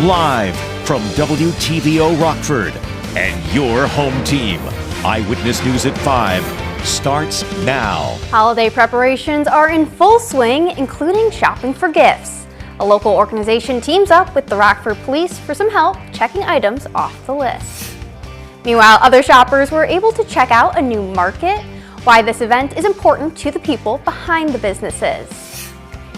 Live from WTVO Rockford and your home team. Eyewitness News at 5 starts now. Holiday preparations are in full swing, including shopping for gifts. A local organization teams up with the Rockford Police for some help checking items off the list. Meanwhile, other shoppers were able to check out a new market, why this event is important to the people behind the businesses.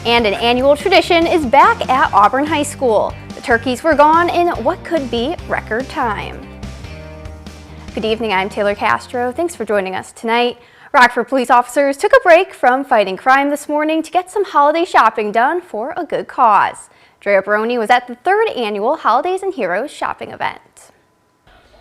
And an annual tradition is back at Auburn High School. The turkeys were gone in what could be record time. Good evening, I'm Taylor Castro. Thanks for joining us tonight. Rockford police officers took a break from fighting crime this morning to get some holiday shopping done for a good cause. Drea Baroni was at the 3rd annual Holidays and Heroes shopping event.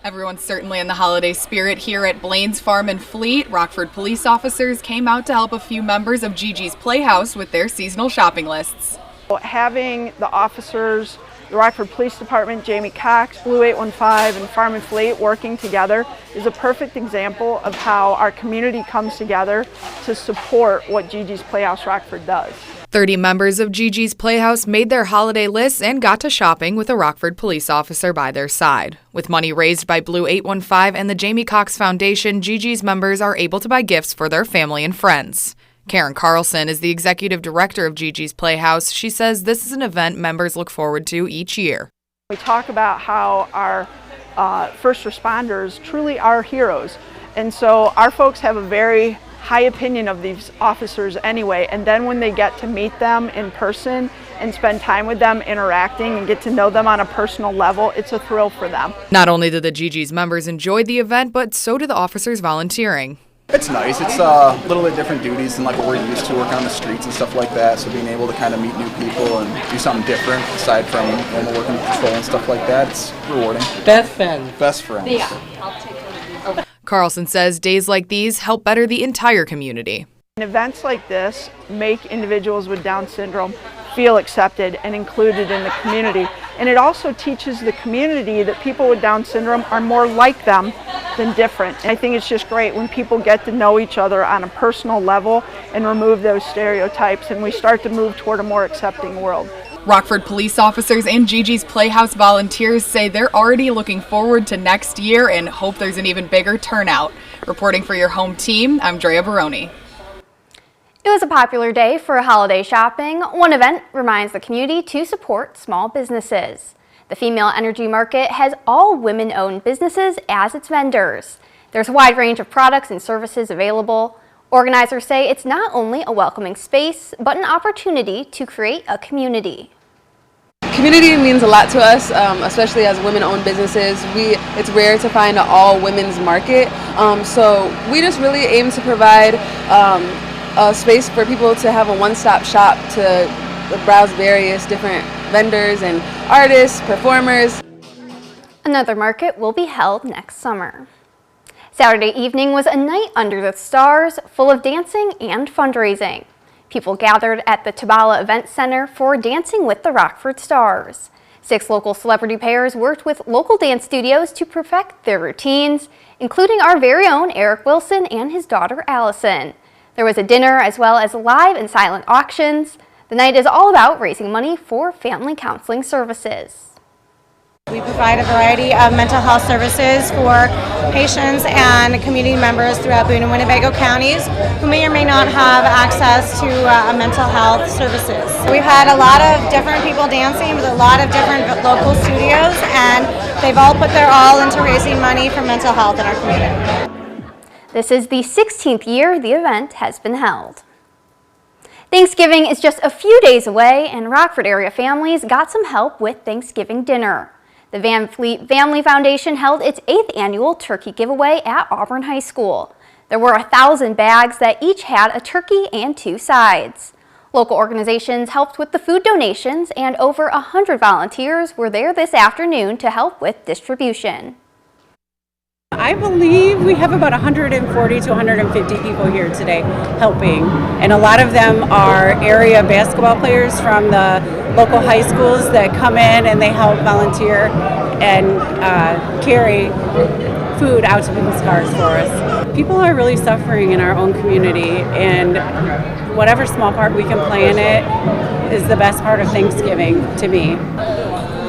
Everyone's certainly in the holiday spirit here at Blaine's Farm and Fleet. Rockford police officers came out to help a few members of Gigi's Playhouse with their seasonal shopping lists. Having the officers, the Rockford Police Department, Jamie Cox, Blue 815, and Farm and Fleet working together is a perfect example of how our community comes together to support what Gigi's Playhouse Rockford does. 30 members of Gigi's Playhouse made their holiday lists and got to shopping with a Rockford police officer by their side. With money raised by Blue 815 and the Jamie Cox Foundation, Gigi's members are able to buy gifts for their family and friends. Karen Carlson is the executive director of Gigi's Playhouse. She says this is an event members look forward to each year. We talk about how our first responders truly are heroes. And so our folks have a very high opinion of these officers anyway, and then when they get to meet them in person and spend time with them interacting and get to know them on a personal level, it's a thrill for them. Not only did the Gigi's members enjoy the event, but so did the officers volunteering. It's nice. It's a little bit different duties than like what we're used to, working on the streets and stuff like that. So being able to kind of meet new people and do something different aside from normal working patrol and stuff like that, it's rewarding. Best friends. Best friends. Yeah, I'll take it. Carlson says days like these help better the entire community. Events like this make individuals with Down syndrome feel accepted and included in the community. And it also teaches the community that people with Down syndrome are more like them than different. And I think it's just great when people get to know each other on a personal level and remove those stereotypes, and we start to move toward a more accepting world. Rockford police officers and Gigi's Playhouse volunteers say they're already looking forward to next year and hope there's an even bigger turnout. Reporting for your home team, I'm Drea Baroni. It was a popular day for holiday shopping. One event reminds the community to support small businesses. The Female Energy Market has all women-owned businesses as its vendors. There's a wide range of products and services available. Organizers say it's not only a welcoming space, but an opportunity to create a community. Community means a lot to us, especially as women-owned businesses. It's rare to find an all-women's market, so we just really aim to provide a space for people to have a one-stop shop to browse various different vendors and artists, performers. Another market will be held next summer. Saturday evening was a night under the stars, full of dancing and fundraising. People gathered at the Tabala Event Center for Dancing with the Rockford Stars. 6 local celebrity pairs worked with local dance studios to perfect their routines, including our very own Eric Wilson and his daughter Allison. There was a dinner as well as live and silent auctions. The night is all about raising money for family counseling services. We provide a variety of mental health services for patients and community members throughout Boone and Winnebago counties who may or may not have access to mental health services. We've had a lot of different people dancing with a lot of different local studios, and they've all put their all into raising money for mental health in our community. This is the 16th year the event has been held. Thanksgiving is just a few days away, and Rockford area families got some help with Thanksgiving dinner. The VanVleet Family Foundation held its 8th annual turkey giveaway at Auburn High School. There were 1,000 bags that each had a turkey and 2 sides. Local organizations helped with the food donations, and over 100 volunteers were there this afternoon to help with distribution. I believe we have about 140 to 150 people here today helping, and a lot of them are area basketball players from the local high schools that come in and they help volunteer and carry food out to people's cars for us. People are really suffering in our own community, and whatever small part we can play in it is the best part of Thanksgiving to me.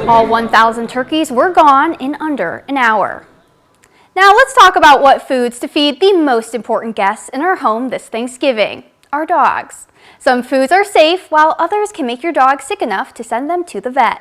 All 1,000 turkeys were gone in under an hour. Now let's talk about what foods to feed the most important guests in our home this Thanksgiving, our dogs. Some foods are safe, while others can make your dog sick enough to send them to the vet.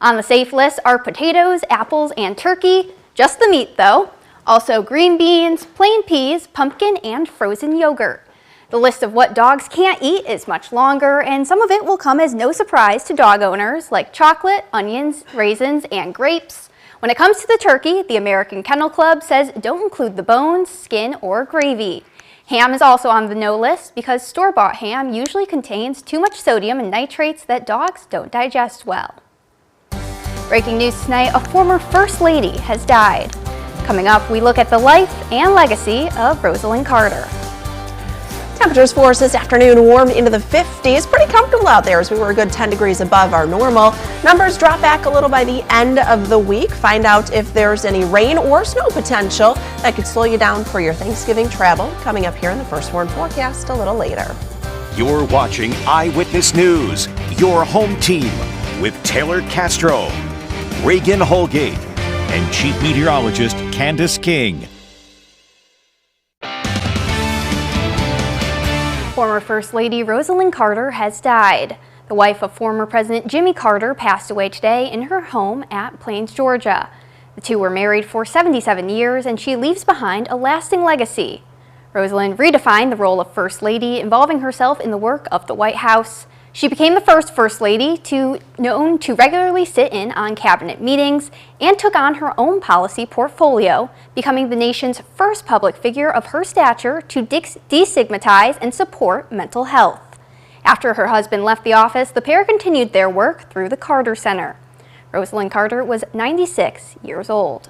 On the safe list are potatoes, apples, and turkey, just the meat though. Also green beans, plain peas, pumpkin, and frozen yogurt. The list of what dogs can't eat is much longer, and some of it will come as no surprise to dog owners, like chocolate, onions, raisins, and grapes. When it comes to the turkey, the American Kennel Club says don't include the bones, skin, or gravy. Ham is also on the no list because store-bought ham usually contains too much sodium and nitrates that dogs don't digest well. Breaking news tonight, a former First Lady has died. Coming up, we look at the life and legacy of Rosalynn Carter. Temperatures for us this afternoon warmed into the 50s. Pretty comfortable out there as we were a good 10 degrees above our normal. Numbers drop back a little by the end of the week. Find out if there's any rain or snow potential that could slow you down for your Thanksgiving travel. Coming up here in the First Warn forecast a little later. You're watching Eyewitness News, your home team with Taylor Castro, Reagan Holgate, and Chief Meteorologist Candace King. Former First Lady Rosalynn Carter has died. The wife of former President Jimmy Carter passed away today in her home at Plains, Georgia. The two were married for 77 years, and she leaves behind a lasting legacy. Rosalynn redefined the role of First Lady, involving herself in the work of the White House. She became the first First Lady known to regularly sit in on cabinet meetings and took on her own policy portfolio, becoming the nation's first public figure of her stature to destigmatize and support mental health. After her husband left the office, the pair continued their work through the Carter Center. Rosalynn Carter was 96 years old.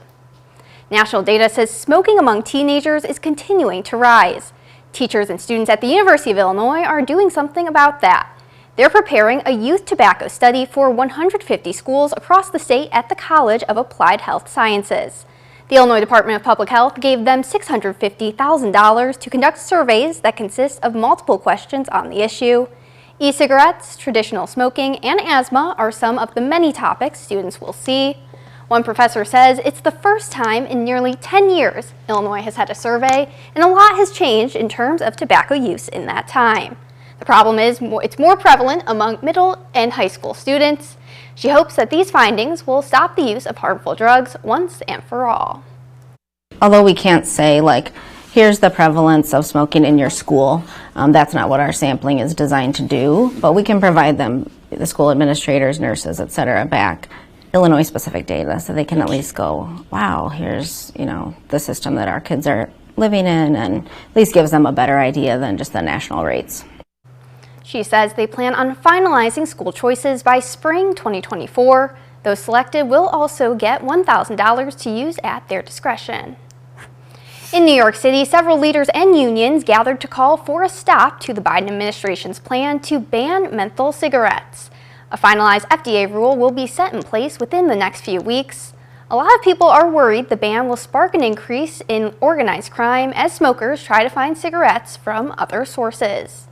National data says smoking among teenagers is continuing to rise. Teachers and students at the University of Illinois are doing something about that. They're preparing a youth tobacco study for 150 schools across the state at the College of Applied Health Sciences. The Illinois Department of Public Health gave them $650,000 to conduct surveys that consist of multiple questions on the issue. E-cigarettes, traditional smoking, and asthma are some of the many topics students will see. One professor says it's the first time in nearly 10 years Illinois has had a survey, and a lot has changed in terms of tobacco use in that time. The problem is it's more prevalent among middle and high school students. She hopes that these findings will stop the use of harmful drugs once and for all. Although we can't say, like, here's the prevalence of smoking in your school, that's not what our sampling is designed to do, but we can provide them, the school administrators, nurses, et cetera, back Illinois-specific data so they can at least go, wow, here's, the system that our kids are living in, and at least gives them a better idea than just the national rates. She says they plan on finalizing school choices by spring 2024. Those selected will also get $1,000 to use at their discretion. In New York City, several leaders and unions gathered to call for a stop to the Biden administration's plan to ban menthol cigarettes. A finalized FDA rule will be set in place within the next few weeks. A lot of people are worried the ban will spark an increase in organized crime as smokers try to find cigarettes from other sources.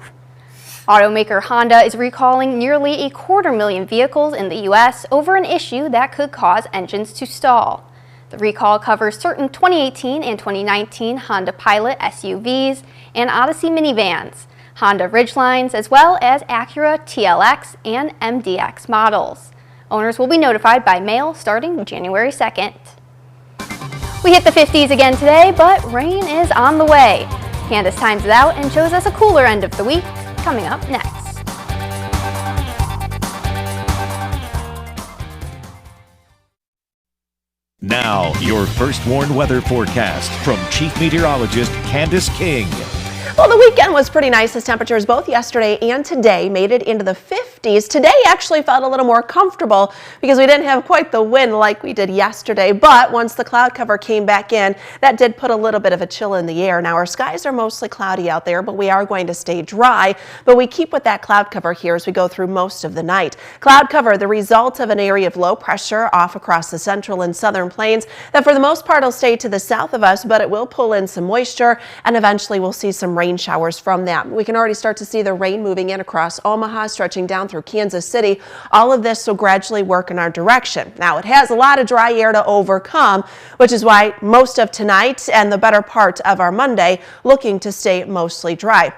Automaker Honda is recalling nearly 250,000 vehicles in the U.S. over an issue that could cause engines to stall. The recall covers certain 2018 and 2019 Honda Pilot SUVs and Odyssey minivans, Honda Ridgelines, as well as Acura TLX and MDX models. Owners will be notified by mail starting January 2nd. We hit the 50s again today, but rain is on the way. Candace times it out and shows us a cooler end of the week. Coming up next. Now, your First Warn weather forecast from Chief Meteorologist Candace King. Well, the weekend was pretty nice as temperatures both yesterday and today made it into the 50s. Today actually felt a little more comfortable because we didn't have quite the wind like we did yesterday. But once the cloud cover came back in, that did put a little bit of a chill in the air. Now our skies are mostly cloudy out there, but we are going to stay dry. But we keep with that cloud cover here as we go through most of the night. Cloud cover, the result of an area of low pressure off across the central and southern plains that for the most part will stay to the south of us, but it will pull in some moisture and eventually we'll see some some rain showers from that. We can already start to see the rain moving in across Omaha, stretching down through Kansas City. All of this will gradually work in our direction. Now, it has a lot of dry air to overcome, which is why most of tonight and the better part of our Monday looking to stay mostly dry.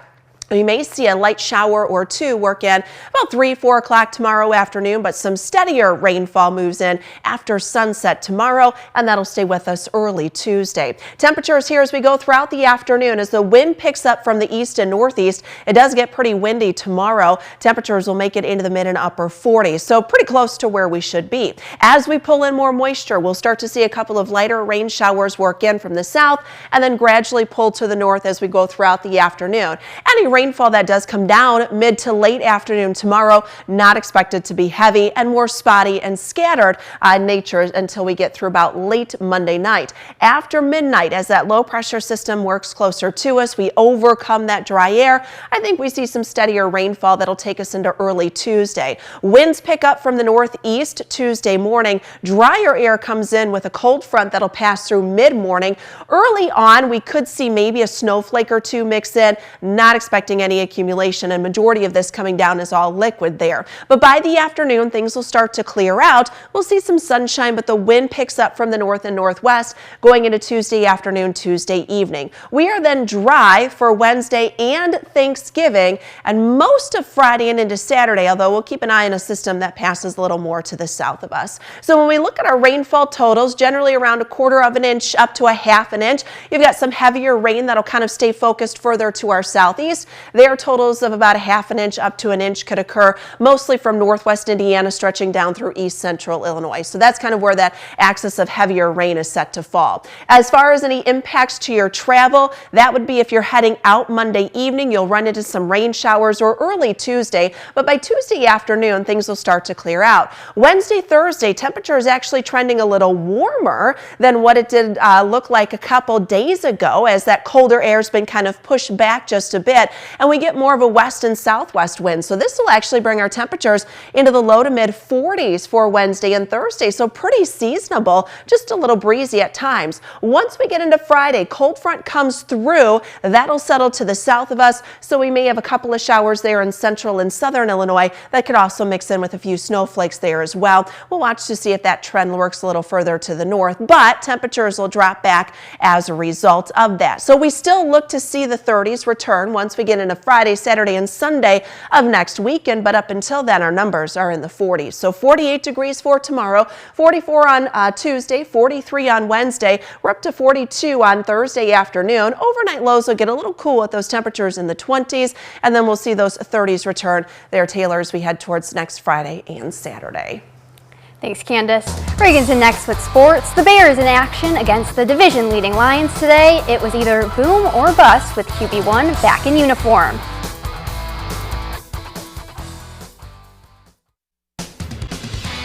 We may see a light shower or two work in about 3-4 o'clock tomorrow afternoon, but some steadier rainfall moves in after sunset tomorrow, and that'll stay with us early Tuesday. Temperatures here as we go throughout the afternoon. As the wind picks up from the east and northeast, it does get pretty windy tomorrow. Temperatures will make it into the mid and upper 40s, so pretty close to where we should be. As we pull in more moisture, we'll start to see a couple of lighter rain showers work in from the south and then gradually pull to the north as we go throughout the afternoon. Any rainfall that does come down mid to late afternoon tomorrow, not expected to be heavy and more spotty and scattered in nature until we get through about late Monday night. After midnight, as that low pressure system works closer to us, we overcome that dry air. I think we see some steadier rainfall that'll take us into early Tuesday. Winds pick up from the northeast Tuesday morning. Drier air comes in with a cold front that'll pass through mid-morning. Early on, we could see maybe a snowflake or two mix in, not expecting any accumulation, and majority of this coming down is all liquid there. But by the afternoon, things will start to clear out. We'll see some sunshine, but the wind picks up from the north and northwest going into Tuesday afternoon, Tuesday evening. We are then dry for Wednesday and Thanksgiving and most of Friday and into Saturday, although we'll keep an eye on a system that passes a little more to the south of us. So when we look at our rainfall totals, generally around 1/4 of an inch up to 1/2 an inch. You've got some heavier rain that'll kind of stay focused further to our southeast. Their totals of about 1/2 an inch up to an inch could occur mostly from northwest Indiana stretching down through east central Illinois. So that's kind of where that axis of heavier rain is set to fall. As far as any impacts to your travel, that would be if you're heading out Monday evening, you'll run into some rain showers or early Tuesday, but by Tuesday afternoon, things will start to clear out. Wednesday, Thursday, temperature is actually trending a little warmer than what it did look like a couple days ago, as that colder air has been kind of pushed back just a bit. And we get more of a west and southwest wind. So this will actually bring our temperatures into the low to mid 40s for Wednesday and Thursday. So pretty seasonable, just a little breezy at times. Once we get into Friday, cold front comes through. That'll settle to the south of us. So we may have a couple of showers there in central and southern Illinois that could also mix in with a few snowflakes there as well. We'll watch to see if that trend works a little further to the north, but temperatures will drop back as a result of that. So we still look to see the 30s return once we get into Friday, Saturday, and Sunday of next weekend, but up until then, our numbers are in the 40s. So 48 degrees for tomorrow, 44 on Tuesday, 43 on Wednesday. We're up to 42 on Thursday afternoon. Overnight lows will get a little cool with those temperatures in the 20s, and then we'll see those 30s return there, Taylor, as we head towards next Friday and Saturday. Thanks, Candace. Reagan's in next with sports. The Bears in action against the division-leading Lions today. It was either boom or bust with QB1 back in uniform.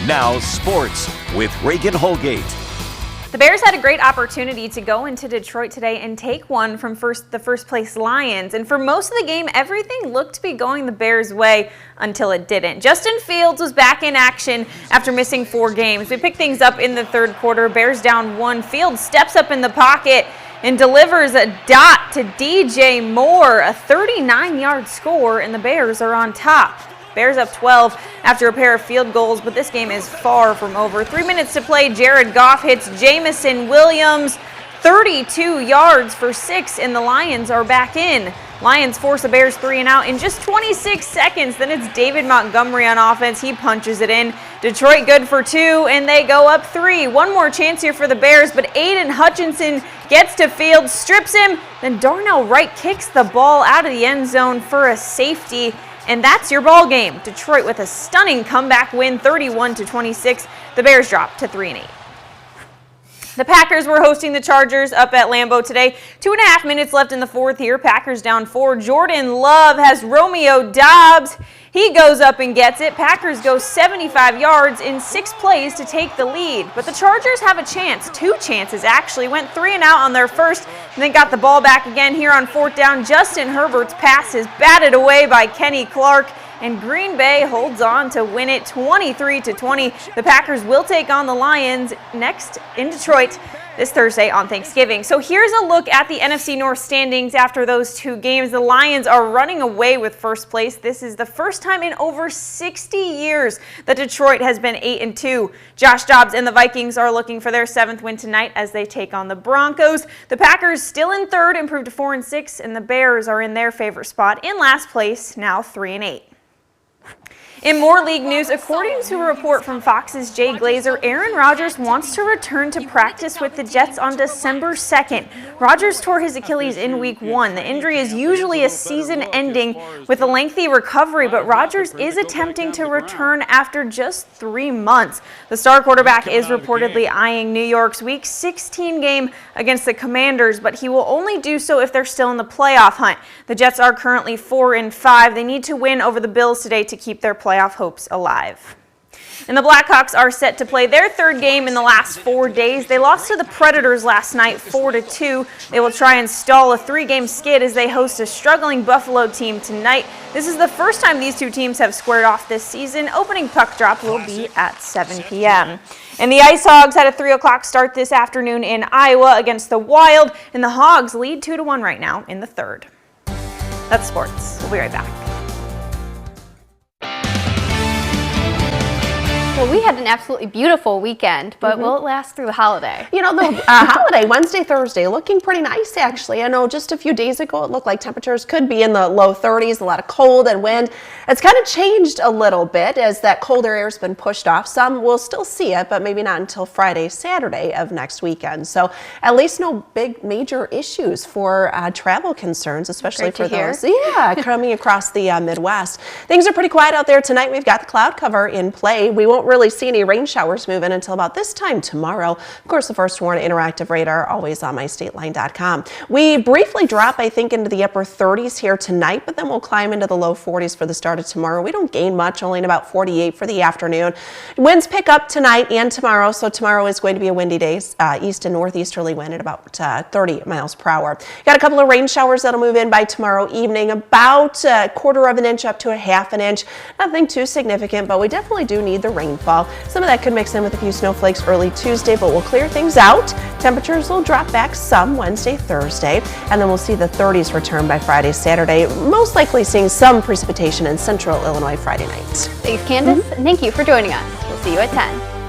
Now sports with Reagan Holgate. The Bears had a great opportunity to go into Detroit today and take one from the first place Lions. And for most of the game, everything looked to be going the Bears' way until it didn't. Justin Fields was back in action after missing 4 games. We picked things up in the third quarter. Bears down 1. Fields steps up in the pocket and delivers a dot to DJ Moore, a 39-yard score, and the Bears are on top. Bears up 12 after a pair of field goals, but this game is far from over. 3 minutes to play, Jared Goff hits Jamison Williams, 32 yards for 6, and the Lions are back in. Lions force the Bears 3 and out in just 26 seconds. Then it's David Montgomery on offense. He punches it in. Detroit good for 2, and they go up 3. One more chance here for the Bears, but Aiden Hutchinson gets to Fields, strips him, then Darnell Wright kicks the ball out of the end zone for a safety. And that's your ball game. Detroit with a stunning comeback win, 31-26. The Bears drop to 3-8. The Packers were hosting the Chargers up at Lambeau today. 2.5 minutes left in the fourth here. Packers down 4. Jordan Love has Romeo Doubs. He goes up and gets it. Packers go 75 yards in 6 plays to take the lead. But the Chargers have a chance. 2 chances, actually. Went 3 and out on their first and then got the ball back again here on 4th down. Justin Herbert's pass is batted away by Kenny Clark. And Green Bay holds on to win it 23-20. The Packers will take on the Lions next in Detroit this Thursday on Thanksgiving. So here's a look at the NFC North standings after those two games. The Lions are running away with first place. This is the first time in over 60 years that Detroit has been 8-2. Josh Dobbs and the Vikings are looking for their 7th win tonight as they take on the Broncos. The Packers still in 3rd, improved to 4-6, and the Bears are in their favorite spot in last place, now 3-8. In more league news, according to a report from Fox's Jay Glazer, Aaron Rodgers wants to return to practice with the Jets on December 2nd. Rodgers tore his Achilles in Week 1. The injury is usually a season-ending with a lengthy recovery, but Rodgers is attempting to return after just 3 months. The star quarterback is reportedly eyeing New York's Week 16 game against the Commanders, but he will only do so if they're still in the playoff hunt. The Jets are currently 4-5. They need to win over the Bills today to keep their playoff hopes alive. And the Blackhawks are set to play their 3rd game in the last 4 days. They lost to the Predators last night 4-2. They will try and stall a 3-game skid as they host a struggling Buffalo team tonight. This is the first time these two teams have squared off this season. Opening puck drop will be at 7 p.m. And the Ice Hogs had a 3 o'clock start this afternoon in Iowa against the Wild, and the Hogs lead 2-1 right now in the 3rd. That's sports. We'll be right back. Well, we had an absolutely beautiful weekend, but will it last through the holiday? You know, the holiday, Wednesday, Thursday, looking pretty nice, actually. I know just a few days ago, it looked like temperatures could be in the low 30s, a lot of cold and wind. It's kind of changed a little bit as that colder air has been pushed off. Some will still see it, but maybe not until Friday, Saturday of next weekend. So at least no big major issues for travel concerns, especially for those coming across the Midwest. Things are pretty quiet out there tonight. We've got the cloud cover in play. We won't really see any rain showers move in until about this time tomorrow. Of course, the First Warn interactive radar always on mystateline.com. We briefly drop, I think, into the upper 30s here tonight, but then we'll climb into the low 40s for the start of tomorrow. We don't gain much, only in about 48 for the afternoon. Winds pick up tonight and tomorrow, so tomorrow is going to be a windy day. East and northeasterly wind at about 30 miles per hour. Got a couple of rain showers that'll move in by tomorrow evening, about a 1/4 of an inch up to a 1/2 inch. Nothing too significant, but we definitely do need the rainfall. Some of that could mix in with a few snowflakes early Tuesday, but we'll clear things out. Temperatures will drop back some Wednesday, Thursday, and then we'll see the 30s return by Friday, Saturday, most likely seeing some precipitation in central Illinois Friday night. Thanks, Candace, and thank you for joining us. We'll see you at 10.